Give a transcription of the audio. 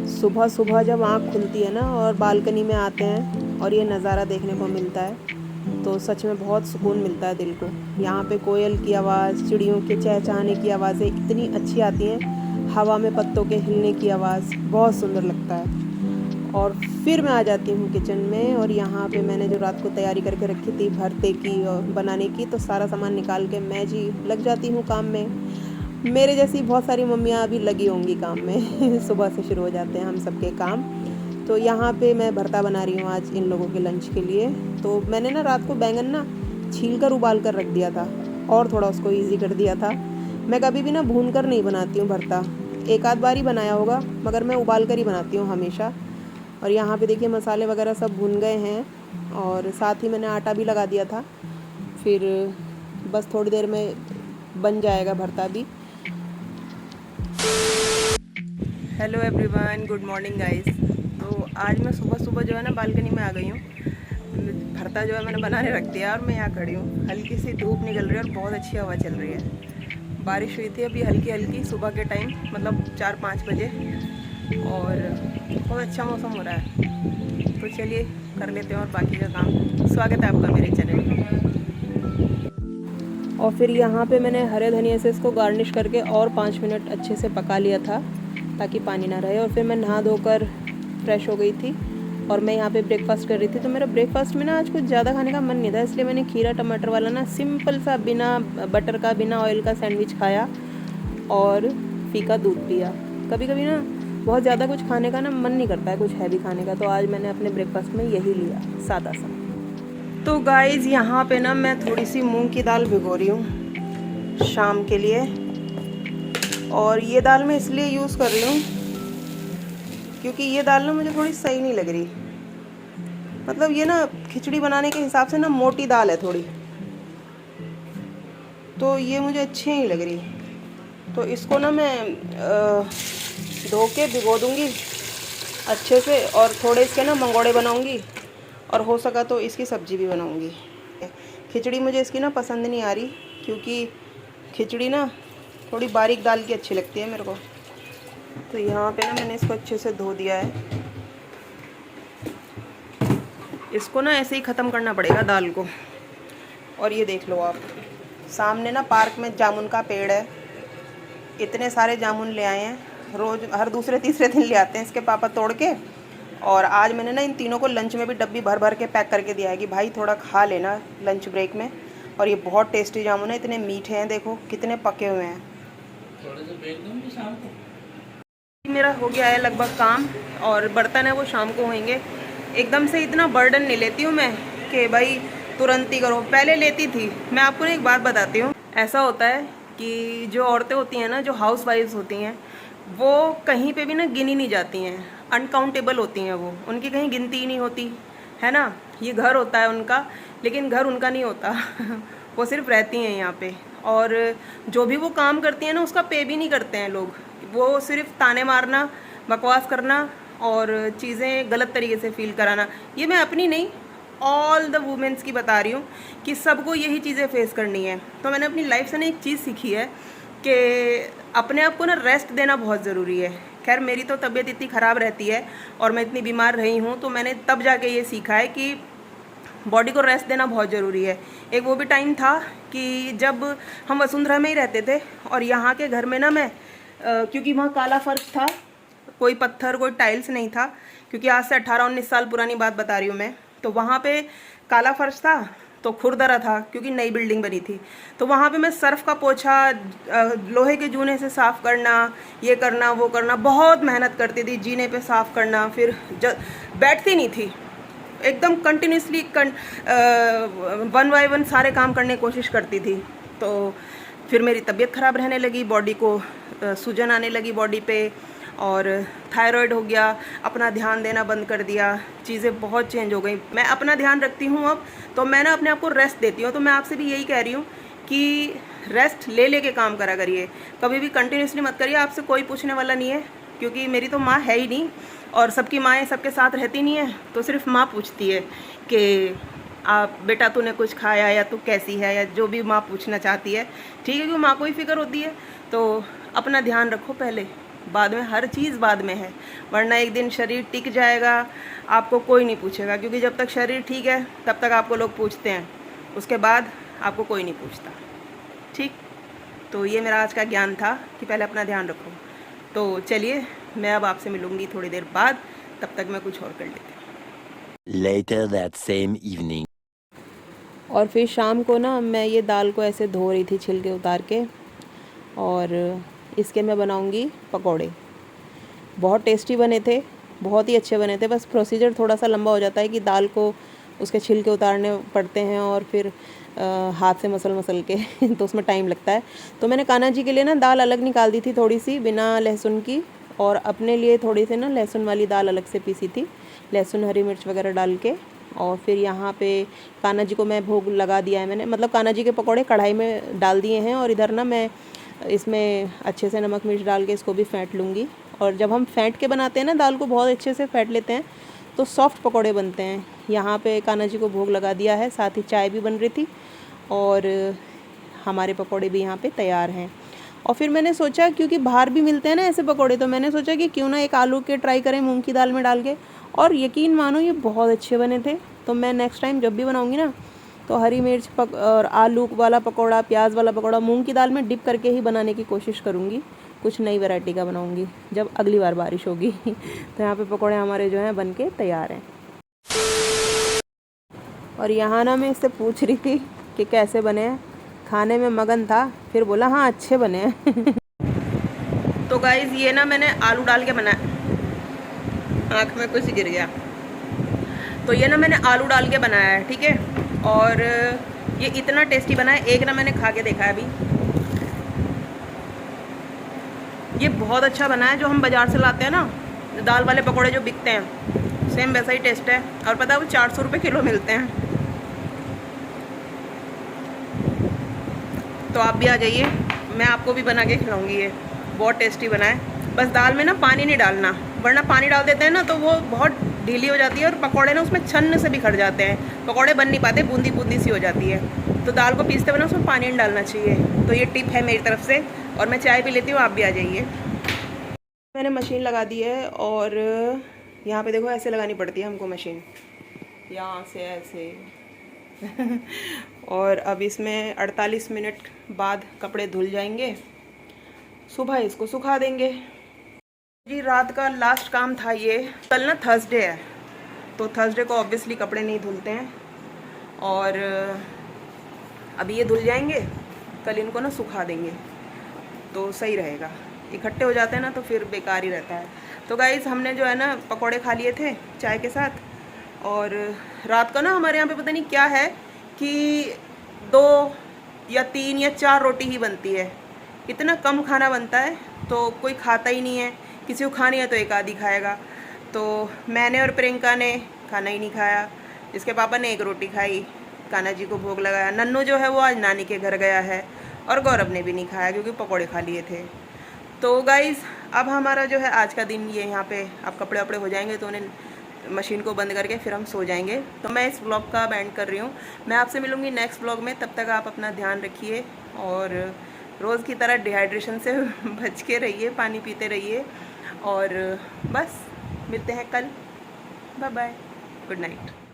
सुबह सुबह जब आँख खुलती है ना और बालकनी में आते हैं और ये नज़ारा देखने को मिलता है तो सच में बहुत सुकून मिलता है दिल को। यहाँ पे कोयल की आवाज़, चिड़ियों के चहचहाने की आवाज़ें इतनी अच्छी आती हैं, हवा में पत्तों के हिलने की आवाज़ बहुत सुंदर लगता है। और फिर मैं आ जाती हूँ किचन में और यहाँ पे मैंने जो रात को तैयारी करके रखी थी भरते की और बनाने की, तो सारा सामान निकाल के मैं जी लग जाती हूँ काम में। मेरे जैसी बहुत सारी मम्मियाँ अभी लगी होंगी काम में सुबह से शुरू हो जाते हैं हम सबके काम। तो यहाँ पे मैं भरता बना रही हूँ आज इन लोगों के लंच के लिए। तो मैंने ना रात को बैंगन ना छील कर उबाल कर रख दिया था और थोड़ा उसको ईजी कर दिया था। मैं कभी भी ना भून कर नहीं बनाती हूँ भरता, एक आध बार ही बनाया होगा, मगर मैं उबाल कर ही बनाती हूँ हमेशा। और यहाँ पे देखिए मसाले वगैरह सब भून गए हैं और साथ ही मैंने आटा भी लगा दिया था। फिर बस थोड़ी देर में बन जाएगा भरता भी। Hello everyone, good morning guys. तो आज मैं सुबह सुबह जो है ना बालकनी में आ गई हूँ। भरता जो है मैंने बनाने रख दिया और मैं यहाँ खड़ी हूँ। हल्की सी धूप निकल रही है और बहुत अच्छी हवा चल रही है। बारिश हुई थी अभी हल्की हल्की सुबह के टाइम, मतलब 4-5 बजे, और बहुत अच्छा मौसम हो रहा है। तो चलिए कर लेते हैं और बाकी का काम। स्वागत है आपका मेरे चैनल में। और फिर यहाँ पे मैंने हरे धनिया से इसको गार्निश करके और 5 मिनट अच्छे से पका लिया था ताकि पानी ना रहे। और फिर मैं नहा धोकर फ्रेश हो गई थी और मैं यहाँ पे ब्रेकफास्ट कर रही थी। तो मेरा ब्रेकफास्ट में ना आज कुछ ज़्यादा खाने का मन नहीं था, इसलिए मैंने खीरा टमाटर वाला ना सिंपल सा बिना बटर का बिना ऑयल का सैंडविच खाया और फीका दूध पिया। कभी कभी ना बहुत ज़्यादा कुछ खाने का ना मन नहीं करता है, कुछ हैवी खाने का। तो आज मैंने अपने ब्रेकफास्ट में यही लिया, सादा सा। तो गाइज़ यहाँ पे ना मैं थोड़ी सी मूंग की दाल भिगो रही हूँ शाम के लिए। और ये दाल मैं इसलिए यूज़ कर रही हूँ क्योंकि ये दाल ना मुझे थोड़ी सही नहीं लग रही। मतलब ये ना खिचड़ी बनाने के हिसाब से ना मोटी दाल है थोड़ी, तो ये मुझे अच्छी नहीं लग रही। तो इसको ना मैं धो के भिगो दूँगी अच्छे से और थोड़े इसके ना मंगोड़े बनाऊँगी और हो सका तो इसकी सब्ज़ी भी बनाऊँगी। खिचड़ी मुझे इसकी ना पसंद नहीं आ रही क्योंकि खिचड़ी ना थोड़ी बारीक दाल की अच्छी लगती है मेरे को। तो यहाँ पे ना मैंने इसको अच्छे से धो दिया है। इसको ना ऐसे ही ख़त्म करना पड़ेगा दाल को। और ये देख लो आप, सामने ना पार्क में जामुन का पेड़ है। इतने सारे जामुन ले आए हैं, रोज़ हर दूसरे तीसरे दिन ले आते हैं इसके पापा तोड़ के। और आज मैंने ना इन तीनों को लंच में भी डब्बी भर भर के पैक करके दिया है कि भाई थोड़ा खा लेना लंच ब्रेक में। और ये बहुत टेस्टी जामुन है, इतने मीठे हैं, देखो कितने पके हुए हैं। थोड़े से बेच दूँगी शाम को। मेरा हो गया है लगभग काम, और बर्तन है वो शाम को होंगे। एकदम से इतना बर्डन नहीं लेती हूँ मैं कि भाई तुरंत ही करो, पहले लेती थी। मैं आपको एक बात बताती हूँ, ऐसा होता है कि जो औरतें होती हैं ना, जो हाउस वाइफ्स होती हैं, वो कहीं पे भी ना गिनी नहीं जाती हैं, अनकाउंटेबल होती हैं। वो उनकी कहीं गिनती ही नहीं होती है ना। ये घर होता है उनका, लेकिन घर उनका नहीं होता वो सिर्फ रहती हैं यहाँ पे। और जो भी वो काम करती हैं ना उसका पे भी नहीं करते हैं लोग। वो सिर्फ ताने मारना, बकवास करना और चीज़ें गलत तरीके से फील कराना। ये मैं अपनी नहीं, ऑल द वुमेन्स की बता रही हूँ कि सबको यही चीज़ें फेस करनी है। तो मैंने अपनी लाइफ से ना एक चीज़ सीखी है कि अपने आप को ना रेस्ट देना बहुत ज़रूरी है। खैर मेरी तो तबीयत इतनी ख़राब रहती है और मैं इतनी बीमार रही हूँ, तो मैंने तब जाके ये सीखा है कि बॉडी को रेस्ट देना बहुत ज़रूरी है। एक वो भी टाइम था कि जब हम वसुंधरा में ही रहते थे और यहाँ के घर में ना मैं क्योंकि वहाँ काला फर्श था, कोई पत्थर कोई टाइल्स नहीं था, क्योंकि आज से 18-19 साल पुरानी बात बता रही हूँ मैं। तो वहाँ पे काला फर्श था तो खुरदरा था क्योंकि नई बिल्डिंग बनी थी। तो वहाँ पे मैं सर्फ का पोछा, लोहे के जूने से साफ़ करना, ये करना वो करना, बहुत मेहनत करती थी जीने पे साफ़ करना। फिर बैठती नहीं थी, एकदम कंटिन्यूसली वन बाय वन सारे काम करने की कोशिश करती थी। तो फिर मेरी तबीयत ख़राब रहने लगी, बॉडी को सूजन आने लगी बॉडी पे, और थायराइड हो गया। अपना ध्यान देना बंद कर दिया, चीज़ें बहुत चेंज हो गई। मैं अपना ध्यान रखती हूँ अब, तो मैं ना अपने आप को रेस्ट देती हूँ। तो मैं आपसे भी यही कह रही हूँ कि रेस्ट ले लेके काम करा करिए, कभी भी कंटिन्यूसली मत करिए। आपसे कोई पूछने वाला नहीं है, क्योंकि मेरी तो माँ है ही नहीं और सबकी माएँ सबके साथ रहती नहीं है। तो सिर्फ माँ पूछती है कि आप बेटा तूने कुछ खाया या तू कैसी है, या जो भी माँ पूछना चाहती है। ठीक है, क्योंकि माँ को ही फिक्र होती है। तो अपना ध्यान रखो पहले, बाद में हर चीज़ बाद में है, वरना एक दिन शरीर टिक जाएगा, आपको कोई नहीं पूछेगा, क्योंकि जब तक शरीर ठीक है तब तक आपको लोग पूछते हैं, उसके बाद आपको कोई नहीं पूछता। ठीक, तो ये मेरा आज का ज्ञान था कि पहले अपना ध्यान रखो। तो चलिए, मैं अब आपसे मिलूँगी थोड़ी देर बाद, तब तक मैं कुछ और कर लेती हूँ। Later that same evening. और फिर शाम को ना मैं ये दाल को ऐसे धो रही थी छिलके उतार के, और इसके मैं बनाऊंगी पकोड़े। बहुत टेस्टी बने थे, बहुत ही अच्छे बने थे। बस प्रोसीजर थोड़ा सा लंबा हो जाता है कि दाल को उसके छिलके उतारने पड़ते हैं और फिर हाथ से मसल के तो उसमें टाइम लगता है। तो मैंने कान्हा जी के लिए ना दाल अलग निकाल दी थी थोड़ी सी बिना लहसुन की, और अपने लिए थोड़ी सी ना लहसुन वाली दाल अलग से पीसी थी, लहसुन हरी मिर्च वगैरह डाल के। और फिर यहाँ पे कान्हा जी को मैं भोग लगा दिया है मैंने, मतलब कान्हा जी के पकोड़े कढ़ाई में डाल दिए हैं, और इधर ना मैं इसमें अच्छे से नमक मिर्च डाल के इसको भी फेंट लूँगी। और जब हम फेंट के बनाते हैं ना दाल को, बहुत अच्छे से फेंट लेते हैं तो सॉफ्ट पकोड़े बनते हैं। यहाँ पे कान्हा जी को भोग लगा दिया है, साथ ही चाय भी बन रही थी और हमारे पकोड़े भी यहाँ पे तैयार हैं। और फिर मैंने सोचा, क्योंकि बाहर भी मिलते हैं ना ऐसे पकोड़े, तो मैंने सोचा कि क्यों ना एक आलू के ट्राई करें मूंग की दाल में डाल के, और यकीन मानो ये बहुत अच्छे बने थे। तो मैं नेक्स्ट टाइम जब भी बनाऊँगी ना, तो हरी मिर्च और आलू वाला पकौड़ा, प्याज वाला पकौड़ा मूंग की दाल में डिप करके ही बनाने की कोशिश करूँगी। कुछ नई वैरायटी का बनाऊँगी जब अगली बार बारिश होगी। तो यहाँ पे पकौड़े हमारे जो हैं बन के तैयार हैं। और यहाँ ना मैं इससे पूछ रही थी कि कैसे बने हैं, खाने में मगन था, फिर बोला हाँ अच्छे बने हैं। तो गाइज़ ये ना मैंने आलू डाल के बनाया, आँख में कुछ गिर गया। तो ये ना मैंने आलू डाल के बनाया है, ठीक है। और ये इतना टेस्टी बना है, एक ना मैंने खा के देखा है अभी, ये बहुत अच्छा बना है। जो हम बाज़ार से लाते हैं ना दाल वाले पकोड़े जो बिकते हैं, सेम वैसा ही टेस्ट है। और पता है वो 400 रुपये किलो मिलते हैं। तो आप भी आ जाइए, मैं आपको भी बना के खिलाऊँगी। ये बहुत टेस्टी बना है। बस दाल में ना पानी नहीं डालना, वरना पानी डाल देते हैं ना तो वो बहुत ढीली हो जाती है, और पकोड़े ना उसमें छन्न से बिखर जाते हैं, पकोड़े बन नहीं पाते, बूंदी बूंदी सी हो जाती है। तो दाल को पीसते हुए ना उसमें पानी नहीं डालना चाहिए। तो ये टिप है मेरी तरफ से। और मैं चाय पी लेती हूँ, आप भी आ जाइए। मैंने मशीन लगा दी है, और यहाँ पे देखो ऐसे लगानी पड़ती है हमको मशीन, यहाँ से ऐसे। और अब इसमें 48 मिनट बाद कपड़े धुल जाएंगे, सुबह इसको सुखा देंगे। जी रात का लास्ट काम था ये। कल ना थर्सडे है, तो थर्सडे को ऑब्वियसली कपड़े नहीं धुलते हैं, और अभी ये धुल जाएंगे, कल इनको ना सुखा देंगे तो सही रहेगा। इकट्ठे हो जाते हैं ना तो फिर बेकार ही रहता है। तो गाइस हमने जो है ना पकोड़े खा लिए थे चाय के साथ, और रात को ना हमारे यहाँ पे पता नहीं क्या है कि 2 या 3 या 4 रोटी ही बनती है। इतना कम खाना बनता है तो कोई खाता ही नहीं है, किसी को खानी है तो एक आधी खाएगा। तो मैंने और प्रियंका ने खाना ही नहीं खाया, इसके पापा ने 1 रोटी खाई, कान्हा जी को भोग लगाया। नन्नू जो है वो आज नानी के घर गया है, और गौरव ने भी नहीं खाया क्योंकि पकोड़े खा लिए थे। तो गाइज़ अब हमारा जो है आज का दिन ये यहाँ पे अब कपड़े वपड़े हो जाएंगे, तो उन्हें मशीन को बंद करके फिर हम सो जाएंगे। तो मैं इस व्लॉग का एंड कर रही हूँ। मैं आपसे मिलूँगी नेक्स्ट व्लॉग में, तब तक आप अपना ध्यान रखिए और रोज़ की तरह डिहाइड्रेशन से बच के रहिए, पानी पीते रहिए, और बस मिलते हैं कल। Bye bye, good night.